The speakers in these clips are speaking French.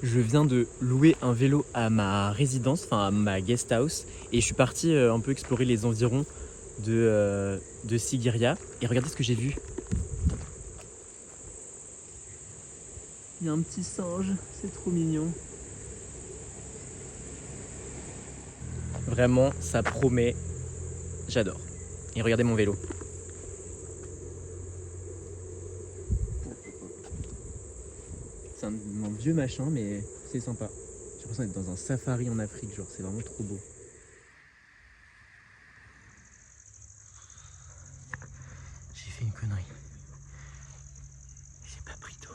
Je viens de louer un vélo à ma résidence, enfin à ma guest house, et je suis parti un peu explorer les environs de Sigiriya. Et regardez ce que j'ai vu. Il y a un petit singe, c'est trop mignon. Vraiment, ça promet. J'adore. Et regardez mon vélo. C'est un vieux machin, mais c'est sympa. J'ai l'impression d'être dans un safari en Afrique, genre c'est vraiment trop beau. J'ai fait une connerie. J'ai pas pris d'eau.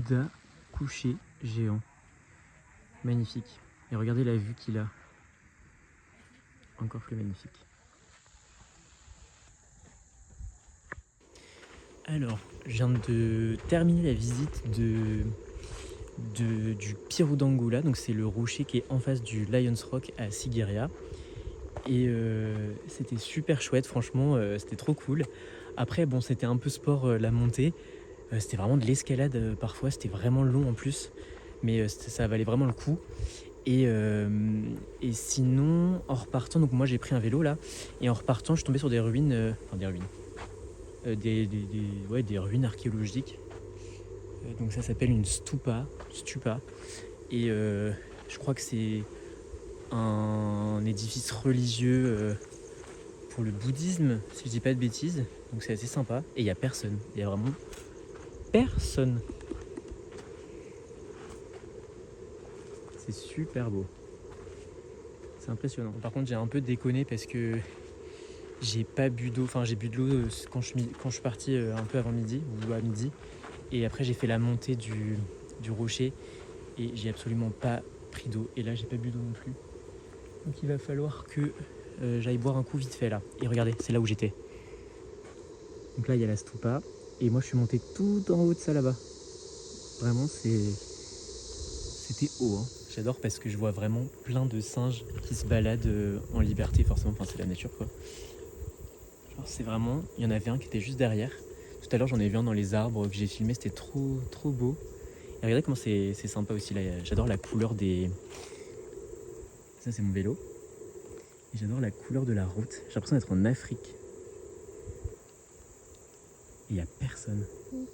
Bouddha couché géant. Magnifique. Et regardez la vue qu'il a. Encore plus magnifique. Alors, je viens de terminer la visite du Pirou d'Angoula. Donc c'est le rocher qui est en face du Lions Rock à Sigiriya. Et c'était super chouette, franchement, c'était trop cool. Après, bon, c'était un peu sport la montée. C'était vraiment de l'escalade parfois, c'était vraiment long en plus. Mais ça valait vraiment le coup. Et, euh, et sinon, en repartant, donc moi j'ai pris un vélo là. Et en repartant, je suis tombé sur des ruines, enfin des ruines, ouais, des ruines archéologiques. Donc ça s'appelle une stupa. Et je crois que c'est un édifice religieux pour le bouddhisme, si je dis pas de bêtises. Donc c'est assez sympa. Et il y a personne. Il y a vraiment personne. C'est super beau. C'est impressionnant. Par contre, j'ai un peu déconné parce que j'ai pas bu d'eau. Enfin, j'ai bu de l'eau quand je suis parti un peu avant midi, ou à midi. Et après, j'ai fait la montée du rocher et j'ai absolument pas pris d'eau. Et là, j'ai pas bu d'eau non plus. Donc il va falloir que j'aille boire un coup vite fait là. Et regardez, c'est là où j'étais. Donc là, il y a la stupa. Et moi, je suis monté tout en haut de ça là-bas. Vraiment, c'était haut. Hein. J'adore parce que je vois vraiment plein de singes qui se baladent en liberté, forcément. Enfin, c'est la nature, quoi. Genre, c'est vraiment... Il y en avait un qui était juste derrière. Tout à l'heure, j'en ai vu un dans les arbres que j'ai filmé. C'était trop, trop beau. Et regardez comment c'est sympa aussi. Là, j'adore la couleur des... Ça, c'est mon vélo. Et j'adore la couleur de la route. J'ai l'impression d'être en Afrique. Et il n'y a personne.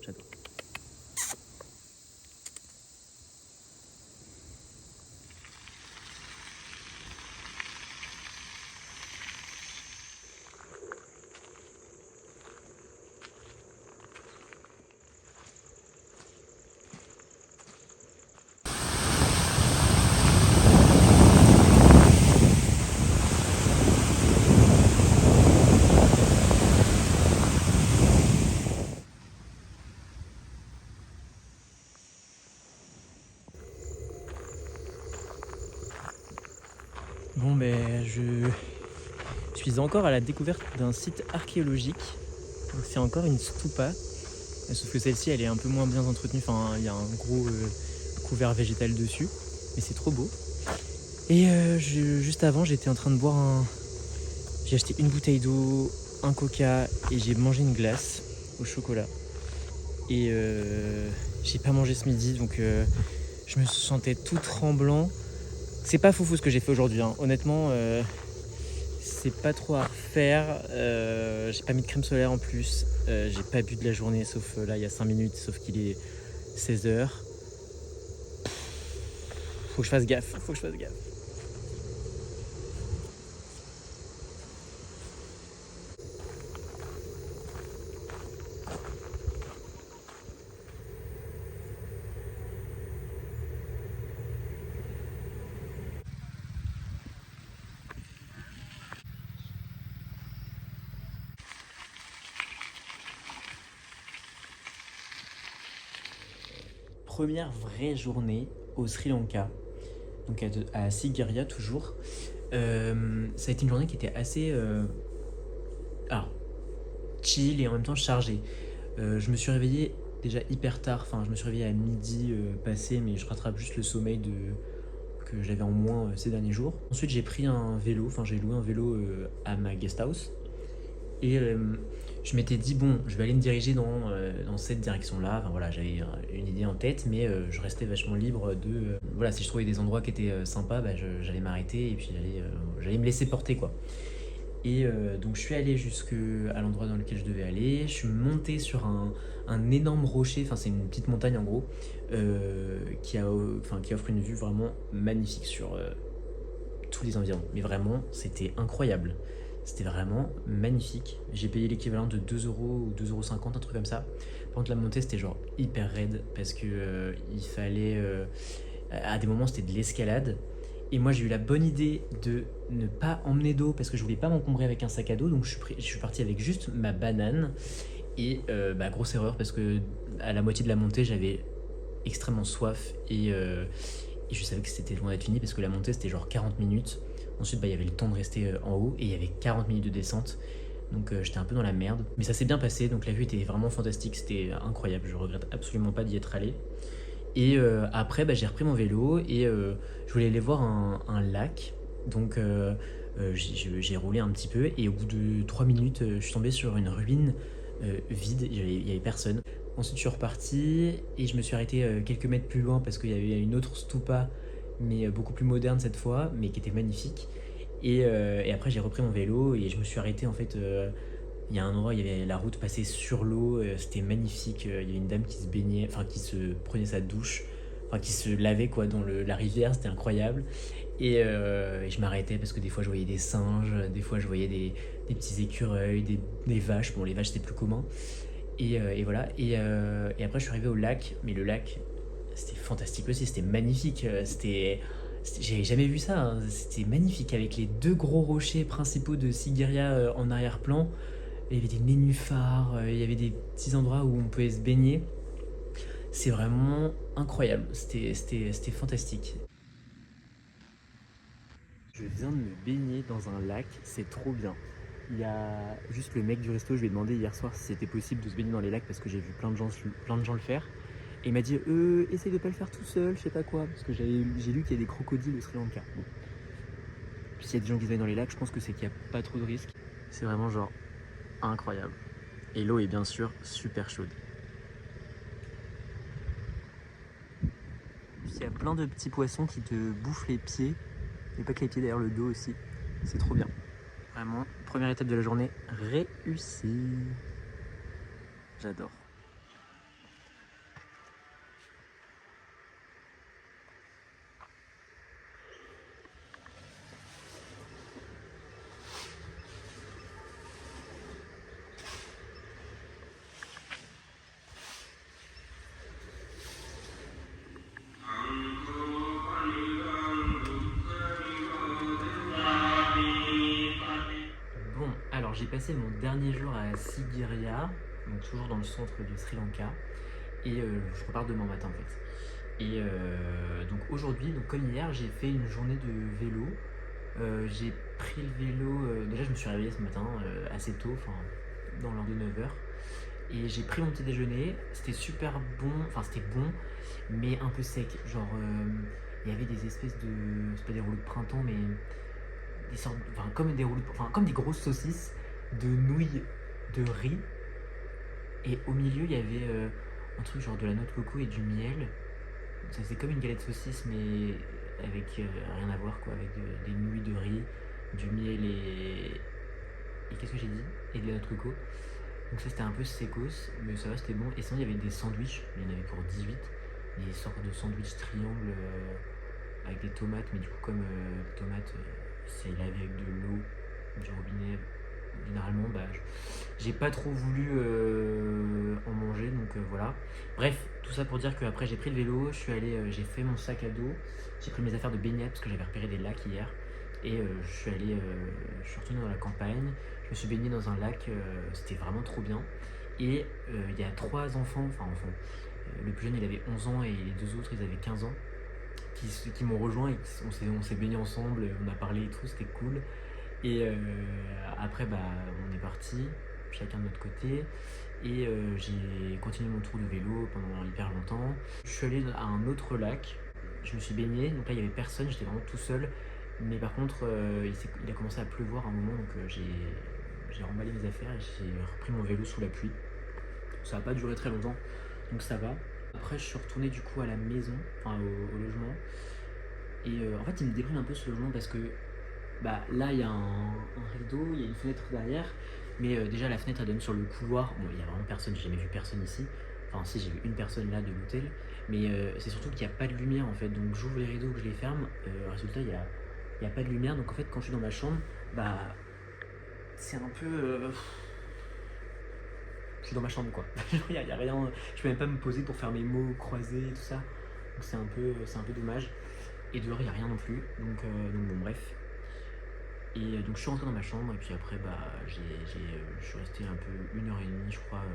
J'adore. Bon, ben, je suis encore à la découverte d'un site archéologique. Donc, c'est encore une stupa. Sauf que celle-ci, elle est un peu moins bien entretenue. Enfin, il y a un gros couvert végétal dessus. Mais c'est trop beau. Et juste avant, j'étais en train de boire un... J'ai acheté une bouteille d'eau, un coca et j'ai mangé une glace au chocolat. Et j'ai pas mangé ce midi, donc je me sentais tout tremblant. C'est pas foufou ce que j'ai fait aujourd'hui, hein. Honnêtement, c'est pas trop à refaire. J'ai pas mis de crème solaire en plus. J'ai pas bu de la journée, sauf là il y a 5 minutes, sauf qu'il est 16h. Faut que je fasse gaffe, faut que je fasse gaffe. Première vraie journée au Sri Lanka. donc à Sigiriya toujours. Ça a été une journée qui était assez alors, chill et en même temps chargée. Je me suis réveillé déjà hyper tard, enfin je me suis réveillé à midi passé, mais je rattrape juste le sommeil que j'avais en moins ces derniers jours. Ensuite j'ai pris un vélo, enfin j'ai loué un vélo à ma guest house. Et je m'étais dit, bon, je vais aller me diriger dans cette direction-là. Enfin voilà, j'avais une idée en tête, mais je restais vachement libre de. Voilà, si je trouvais des endroits qui étaient sympas, bah, j'allais m'arrêter et puis j'allais me laisser porter, quoi. Et donc je suis allé jusqu'à l'endroit dans lequel je devais aller. Je suis monté sur un énorme rocher, enfin c'est une petite montagne en gros, qui offre une vue vraiment magnifique sur tous les environs. Mais vraiment, c'était incroyable. C'était vraiment magnifique. J'ai payé l'équivalent de 2 euros ou 2,50 €, un truc comme ça. Par contre, la montée, c'était genre hyper raide parce que il fallait. À des moments, c'était de l'escalade. Et moi, j'ai eu la bonne idée de ne pas emmener d'eau parce que je voulais pas m'encombrer avec un sac à dos. Donc, je suis parti avec juste ma banane. Et grosse erreur parce que à la moitié de la montée, j'avais extrêmement soif et je savais que c'était loin d'être fini parce que la montée c'était genre 40 minutes. Ensuite, il y avait le temps de rester en haut et il y avait 40 minutes de descente. Donc j'étais un peu dans la merde. Mais ça s'est bien passé, donc la vue était vraiment fantastique, c'était incroyable. Je regrette absolument pas d'y être allé. Et après, j'ai repris mon vélo et je voulais aller voir un lac. Donc j'ai roulé un petit peu et au bout de 3 minutes, je suis tombé sur une ruine vide, il y avait personne. Ensuite, je suis reparti et je me suis arrêté quelques mètres plus loin parce qu'il y avait une autre stupa, mais beaucoup plus moderne cette fois, mais qui était magnifique. Et après, j'ai repris mon vélo et je me suis arrêté en fait. Il y a un endroit, il y avait la route passée sur l'eau, c'était magnifique. Il y avait une dame qui se baignait, enfin qui se prenait sa douche, enfin qui se lavait quoi dans la rivière, c'était incroyable. Et je m'arrêtais parce que des fois je voyais des singes, des fois je voyais des petits écureuils, des vaches. Bon, les vaches c'était plus commun. Et voilà. Et après je suis arrivé au lac, mais le lac c'était fantastique aussi, c'était magnifique. J'avais jamais vu ça, hein. C'était magnifique avec les deux gros rochers principaux de Sigiriya en arrière-plan. Il y avait des nénuphars, il y avait des petits endroits où on pouvait se baigner. C'est vraiment incroyable, c'était fantastique. Je viens de me baigner dans un lac, c'est trop bien. Il y a juste le mec du resto, je lui ai demandé hier soir si c'était possible de se baigner dans les lacs parce que j'ai vu plein de gens le faire. Et il m'a dit essaye de pas le faire tout seul, je sais pas quoi, parce que j'ai lu qu'il y a des crocodiles au Sri Lanka. Bon. Puis s'il y a des gens qui se baignent dans les lacs, je pense que c'est qu'il n'y a pas trop de risques. C'est vraiment genre incroyable. Et l'eau est bien sûr super chaude. Il y a plein de petits poissons qui te bouffent les pieds. Et pas que les pieds, d'ailleurs, le dos aussi. C'est trop bien. Vraiment, première étape de la journée réussie. J'adore. Bon, alors j'ai passé mon dernier jour à Sigiriya, donc toujours dans le centre du Sri Lanka, et je repars demain matin en fait. Et donc aujourd'hui, donc comme hier, j'ai fait une journée de vélo. J'ai pris le vélo, déjà je me suis réveillé ce matin assez tôt, enfin dans l'heure de 9 h. Et j'ai pris mon petit déjeuner, c'était super bon, enfin c'était bon, mais un peu sec. Genre, il y avait des espèces de. C'est pas des rouleaux de printemps, mais des sortes. Enfin, comme des rouleaux. Enfin, comme des grosses saucisses de nouilles de riz. Et au milieu, il y avait un truc genre de la noix de coco et du miel. Ça faisait comme une galette saucisse, mais avec rien à voir, quoi, avec des nouilles de riz, du miel et qu'est-ce que j'ai dit? Et de la noix de coco. Donc ça c'était un peu sécos, mais ça va, c'était bon. Et sinon il y avait des sandwichs, il y en avait pour 18, des sortes de sandwichs triangles avec des tomates, mais du coup comme tomates c'est lavé avec de l'eau, du robinet, généralement j'ai pas trop voulu en manger, donc voilà. Bref, tout ça pour dire qu'après j'ai pris le vélo, je suis allé, j'ai fait mon sac à dos, j'ai pris mes affaires de baignade parce que j'avais repéré des lacs hier. Et je suis retourné dans la campagne, je me suis baigné dans un lac, c'était vraiment trop bien. Et il y a 3 enfants, le plus jeune il avait 11 ans et les 2 autres ils avaient 15 ans, qui m'ont rejoint et on s'est baigné ensemble, on a parlé et tout, c'était cool. Et après, bah, on est parti, chacun de notre côté. Et j'ai continué mon tour de vélo pendant hyper longtemps. Je suis allé à un autre lac, je me suis baigné, donc là il n'y avait personne, j'étais vraiment tout seul. Mais par contre, il a commencé à pleuvoir à un moment, donc j'ai remballé mes affaires et j'ai repris mon vélo sous la pluie. Ça n'a pas duré très longtemps, donc ça va. Après, je suis retourné du coup à la maison, enfin au logement. Et en fait, il me déprime un peu ce logement parce que bah, là, il y a un rideau, il y a une fenêtre derrière. Mais déjà, la fenêtre, elle donne sur le couloir. Bon, il n'y a vraiment personne, j'ai jamais vu personne ici. Enfin, si, j'ai vu une personne là de l'hôtel. Mais c'est surtout qu'il n'y a pas de lumière en fait. Donc, j'ouvre les rideaux, que je les ferme. Résultat, il y a pas de lumière. Donc, en fait, quand je suis dans ma chambre, bah, c'est un peu. Je suis dans ma chambre quoi. Il y a rien. Je peux même pas me poser pour faire mes mots croisés et tout ça. Donc, c'est un peu dommage. Et dehors, il n'y a rien non plus. Donc bon, bref. Et donc je suis rentré dans ma chambre et puis après bah je suis resté un peu 1h30 je crois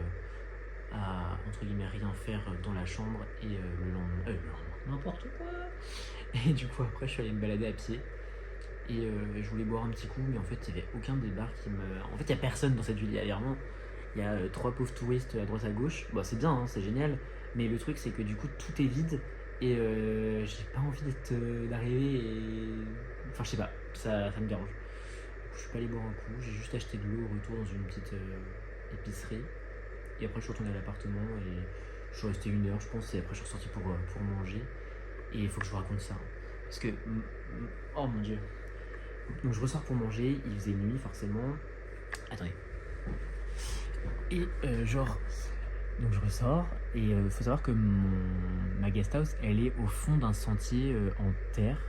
à entre guillemets rien faire dans la chambre et le lendemain, n'importe quoi. Et du coup après je suis allé me balader à pied et je voulais boire un petit coup mais en fait il n'y avait aucun des bars qui me... En fait il n'y a personne dans cette ville, il y a 3 pauvres touristes à droite à gauche. Bon c'est bien, hein, c'est génial, mais le truc c'est que du coup tout est vide et j'ai pas envie d'arriver et... Enfin je sais pas, ça me dérange. Je suis pas allé boire un coup, j'ai juste acheté de l'eau au retour dans une petite épicerie. Et après je suis retourné à l'appartement et je suis resté 1 heure je pense et après je suis ressorti pour manger. Et il faut que je vous raconte ça. Parce que... Oh mon dieu. Donc je ressors pour manger, il faisait nuit forcément. Attendez. Et genre... Donc je ressors et il faut savoir que ma guest house elle est au fond d'un sentier en terre.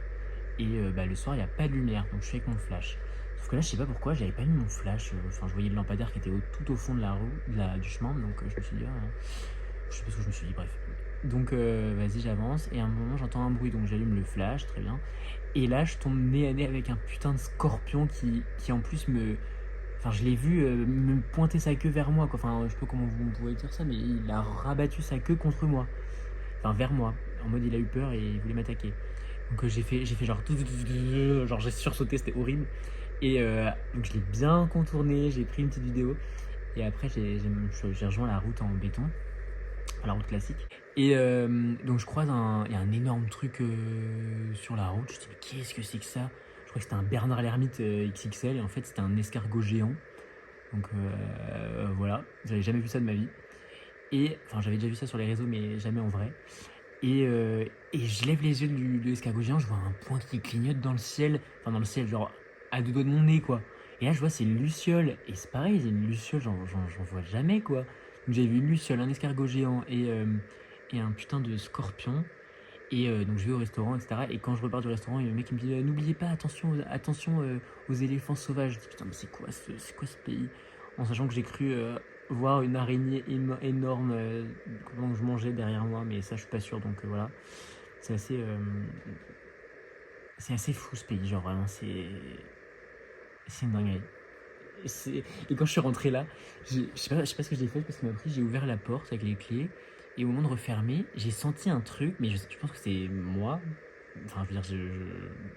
Et bah, le soir il n'y a pas de lumière donc je suis avec mon flash. Sauf que là je sais pas pourquoi j'avais pas mis mon flash, enfin je voyais le lampadaire qui était tout au fond de la roue, du chemin, donc je me suis dit je sais pas ce que je me suis dit, bref. Donc vas-y j'avance et à un moment j'entends un bruit donc j'allume le flash, très bien. Et là je tombe nez à nez avec un putain de scorpion qui en plus me... Enfin je l'ai vu me pointer sa queue vers moi quoi. Enfin je sais pas comment vous pouvez dire ça mais il a rabattu sa queue contre moi. Enfin vers moi, en mode il a eu peur et il voulait m'attaquer. Donc j'ai fait genre j'ai sursauté, c'était horrible. Et donc je l'ai bien contourné, j'ai pris une petite vidéo. Et après j'ai rejoint la route en béton, la route classique. Et donc je croise il y a un énorme truc sur la route. Je dis mais qu'est-ce que c'est que ça? Je crois que c'était un Bernard l'ermite XXL et en fait c'était un escargot géant. Donc voilà, j'avais jamais vu ça de ma vie. Et enfin j'avais déjà vu ça sur les réseaux mais jamais en vrai. Et je lève les yeux de l'escargot géant, je vois un point qui clignote dans le ciel, enfin dans le ciel, genre à 2 doigts de mon nez quoi. Et là je vois c'est une luciole, et c'est pareil, c'est une luciole, j'en vois jamais quoi. Donc j'avais vu une luciole, un escargot géant et un putain de scorpion. Et donc je vais au restaurant, etc. Et quand je repars du restaurant, il y a le mec qui me dit n'oubliez pas, attention aux éléphants sauvages. Je dis putain mais c'est quoi ce pays? En sachant que j'ai cru voir une araignée énorme pendant que je mangeais derrière moi, mais ça je suis pas sûr, donc voilà. C'est assez fou ce pays, genre vraiment c'est une dinguerie. Et quand je suis rentré là, je sais pas ce que j'ai fait parce que j'ai ouvert la porte avec les clés et au moment de refermer, j'ai senti un truc, mais je pense que c'est moi. Enfin, je veux dire,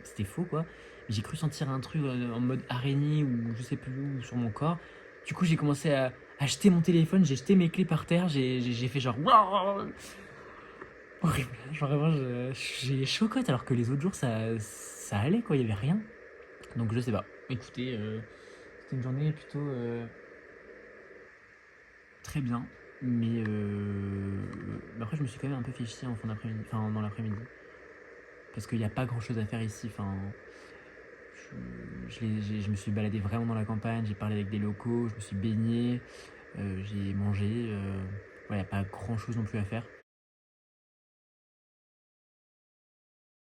c'était faux quoi. J'ai cru sentir un truc en mode araignée ou je sais plus où sur mon corps. Du coup, j'ai commencé à jeter mon téléphone, j'ai jeté mes clés par terre, j'ai fait genre waouh, horrible. Genre vraiment, j'ai les chocottes alors que les autres jours ça allait quoi, il y avait rien. Donc je sais pas. Écoutez, c'était une journée plutôt très bien, mais après je me suis quand même un peu fait chier en fin d'après-midi, enfin dans l'après-midi, parce qu'il n'y a pas grand-chose à faire ici. Enfin, je me suis baladé vraiment dans la campagne, j'ai parlé avec des locaux, je me suis baigné, j'ai mangé. Il n'y a pas grand-chose non plus à faire.